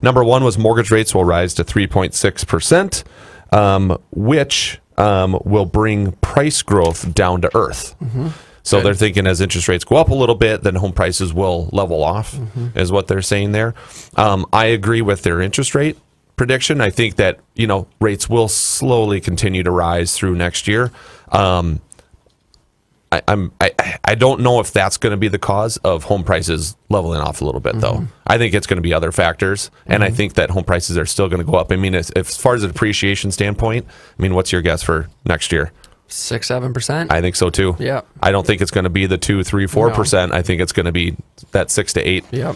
Number one was mortgage rates will rise to 3.6%, which will bring price growth down to earth. So they're thinking as interest rates go up a little bit, then home prices will level off, is what they're saying there. I agree with their interest rate prediction. I think that, rates will slowly continue to rise through next year. I don't know if that's going to be the cause of home prices leveling off a little bit, though. I think it's going to be other factors, and I think that home prices are still going to go up. I mean, as far as an appreciation standpoint, what's your guess for next year? 6-7%. I think so too. Yeah. I don't think it's going to be the 2, 3, 4%. I think it's going to be that 6 to 8. Yeah.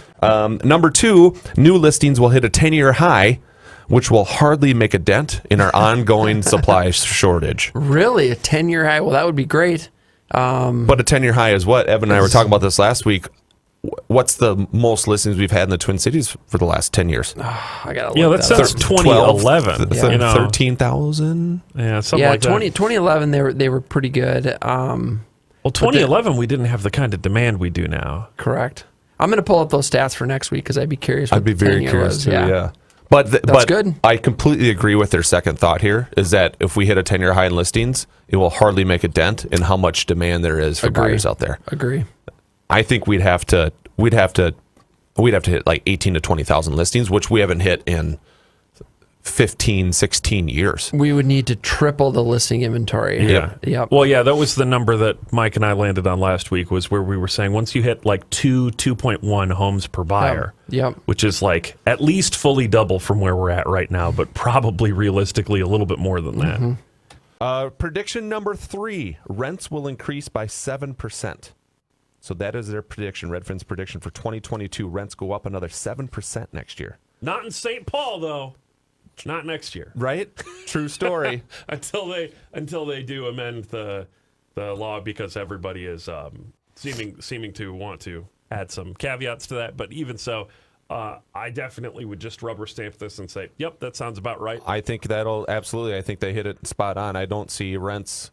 Number two, new listings will hit a 10-year high, which will hardly make a dent in our ongoing supply shortage. Really, a 10-year high? Well, that would be great. But a 10-year high is what? Evan and I were talking about this last week. What's the most listings we've had in the Twin Cities for the last 10 years? I gotta Yeah, look that that sounds up. 2011. 13,000? Yeah, something Yeah, like that. 2011 they were pretty good. Well, 2011 we didn't have the kind of demand we do now. Correct. I'm going to pull up those stats for next week because I'd be curious. I'd be very curious too. Yeah. But good. I completely agree with their second thought here, is that if we hit a 10-year high in listings, it will hardly make a dent in how much demand there is for buyers out there. Agree. I think we'd have to hit like 18 to 20,000 listings, which we haven't hit in 15, 16 years. We would need to triple the listing inventory. Yeah. Yep. Well, yeah, that was the number that Mike and I landed on last week, was where we were saying once you hit like 2.1 homes per buyer, Yep. which is like at least fully double from where we're at right now, but probably realistically a little bit more than that. Prediction number 3, rents will increase by 7%. So that is their prediction, Redfin's prediction for 2022. Rents go up another 7% next year. Not in St. Paul, though. Not next year. Right? True story. until they do amend the law, because everybody is seeming to want to add some caveats to that. But even so, I definitely would just rubber stamp this and say, yep, that sounds about right. I think I think they hit it spot on. I don't see rents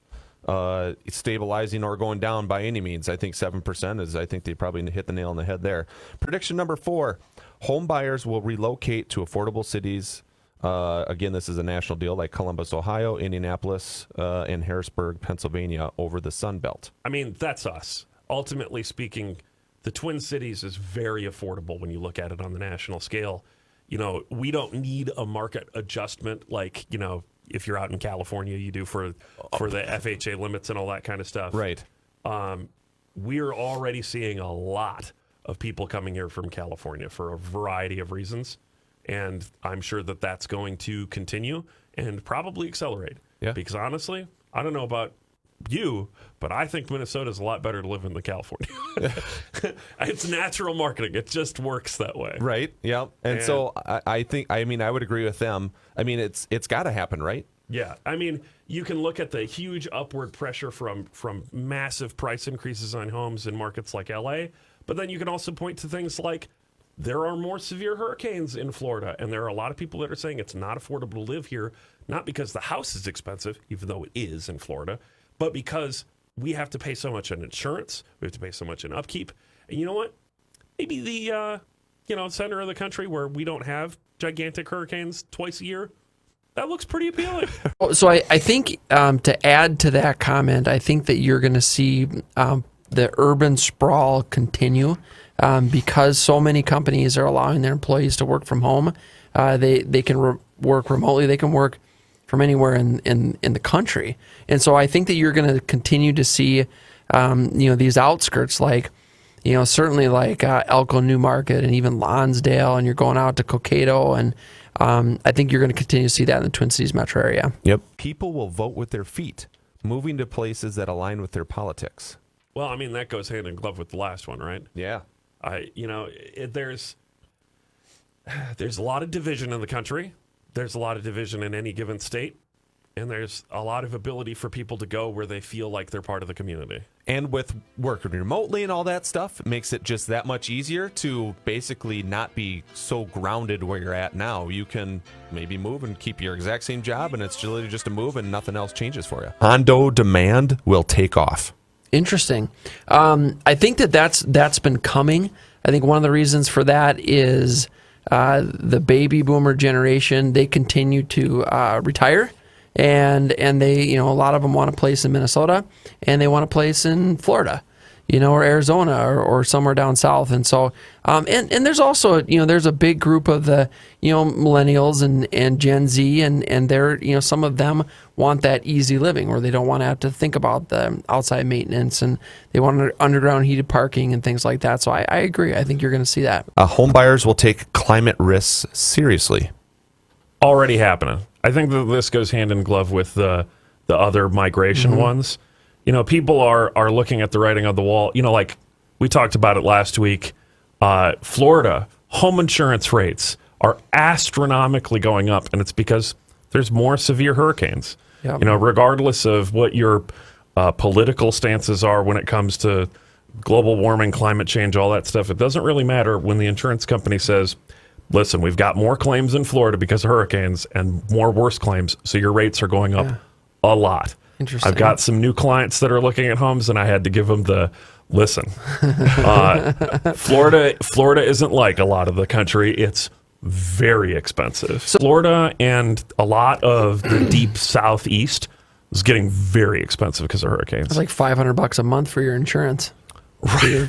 stabilizing or going down by any means. I think 7% I think they probably hit the nail on the head there. Prediction number 4, home buyers will relocate to affordable cities. Again, this is a national deal, like Columbus, Ohio, Indianapolis, and Harrisburg, Pennsylvania, over the Sun Belt. I mean, that's us. Ultimately speaking, the Twin Cities is very affordable when you look at it on the national scale. We don't need a market adjustment like, if you're out in California, you do for the FHA limits and all that kind of stuff. Right. We're already seeing a lot of people coming here from California for a variety of reasons. And I'm sure that that's going to continue and probably accelerate. Yeah. Because honestly, I don't know about you, but I think Minnesota is a lot better to live in than California. It's natural marketing. It just works that way. Right. Yeah. And so I would agree with them. I mean, it's got to happen, right? Yeah. I mean, you can look at the huge upward pressure from massive price increases on homes in markets like LA, but then you can also point to things like there are more severe hurricanes in Florida, and there are a lot of people that are saying it's not affordable to live here, not because the house is expensive, even though it is in Florida, but because we have to pay so much in insurance, we have to pay so much in upkeep. And you know what? Maybe the center of the country where we don't have gigantic hurricanes twice a year, that looks pretty appealing. So I think to add to that comment, I think that you're going to see the urban sprawl continue. Because so many companies are allowing their employees to work from home, they can work remotely. They can work from anywhere in the country, and so I think that you're going to continue to see, these outskirts like, certainly like Elko New Market and even Lonsdale, and you're going out to Cokato, and I think you're going to continue to see that in the Twin Cities metro area. Yep. People will vote with their feet, moving to places that align with their politics. Well, I mean, that goes hand in glove with the last one, right? Yeah. There's a lot of division in the country. There's a lot of division in any given state. And there's a lot of ability for people to go where they feel like they're part of the community. And with working remotely and all that stuff, it makes it just that much easier to basically not be so grounded where you're at now. You can maybe move and keep your exact same job, and it's literally just a move and nothing else changes for you. Condo demand will take off. Interesting. I think that's been coming. I think one of the reasons for that is the baby boomer generation, they continue to retire. And they, a lot of them want a place in Minnesota, and they want a place in Florida, or Arizona or somewhere down south. And so, and there's also, there's a big group of the, millennials and Gen Z, and they're, some of them want that easy living where they don't want to have to think about the outside maintenance, and they want underground heated parking and things like that. So I agree. I think you're going to see that. Home buyers will take climate risks seriously. Already happening. I think that this goes hand in glove with the other migration ones. People are looking at the writing on the wall. Like we talked about it last week. Florida home insurance rates are astronomically going up, and it's because there's more severe hurricanes. Yep. Regardless of what your political stances are when it comes to global warming, climate change, all that stuff, it doesn't really matter when the insurance company says, listen, we've got more claims in Florida because of hurricanes and more worse claims, so your rates are going up a lot. Interesting. I've got some new clients that are looking at homes, and I had to give them the listen. Florida isn't like a lot of the country. It's very expensive. Florida and a lot of the deep southeast is getting very expensive because of hurricanes. It's like $500 a month for your insurance. Right.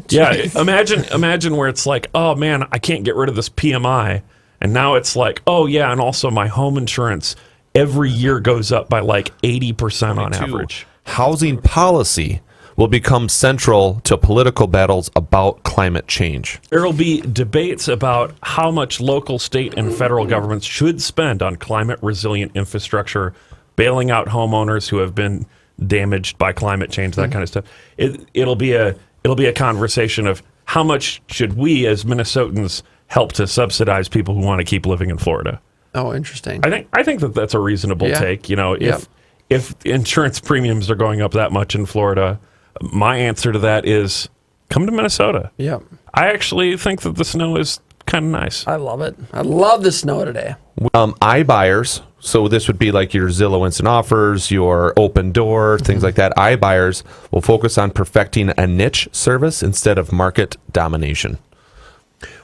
Yeah, imagine where it's like, oh man, I can't get rid of this PMI, and now it's like, oh yeah, and also my home insurance every year goes up by like 80% on average. Housing policy will become central to political battles about climate change. There will be debates about how much local, state, and federal governments should spend on climate resilient infrastructure, bailing out homeowners who have been damaged by climate change, that kind of stuff. It'll be a conversation of how much should we as Minnesotans help to subsidize people who want to keep living in Florida. Oh, interesting. I think that that's a reasonable take. If insurance premiums are going up that much in Florida, my answer to that is come to Minnesota. Yep. I actually think that the snow is kind of nice. I love it. I love the snow today. iBuyers, so this would be like your Zillow Instant Offers, your Open Door, things like that. iBuyers will focus on perfecting a niche service instead of market domination.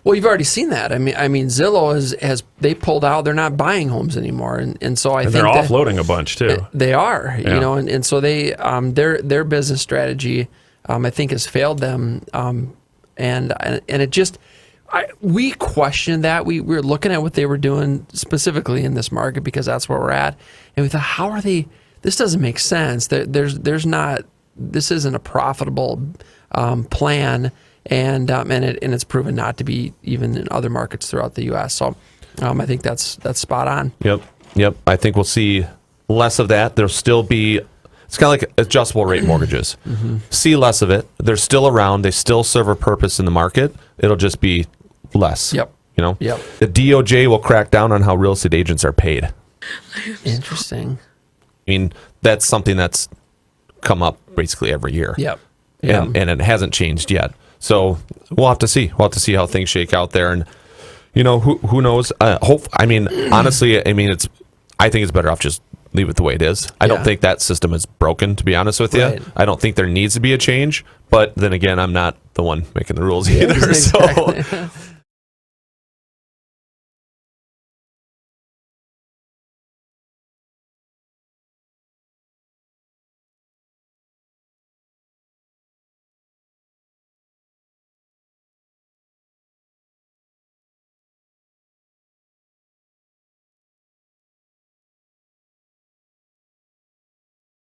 Well, you've already seen that. I mean, Zillow has they pulled out. They're not buying homes anymore, and so I think they're offloading a bunch too. They are, and so they their business strategy, I think, has failed them, and it just. We questioned that. We were looking at what they were doing specifically in this market because that's where we're at, and we thought, how are they? This doesn't make sense. There's not. This isn't a profitable plan, and it's proven not to be even in other markets throughout the U.S. So I think that's spot on. Yep. I think we'll see less of that. There'll still be. It's kind of like adjustable rate mortgages. See less of it. They're still around. They still serve a purpose in the market. It'll just be less. Yep. Yep. The DOJ will crack down on how real estate agents are paid. Interesting. I mean, that's something that's come up basically every year. Yep. And it hasn't changed yet. So we'll have to see. We'll have to see how things shake out there. And, who knows? Honestly, I think it's better off just leave it the way it is. I don't think that system is broken, to be honest with you. Right. I don't think there needs to be a change. But then again, I'm not the one making the rules either. Exactly. So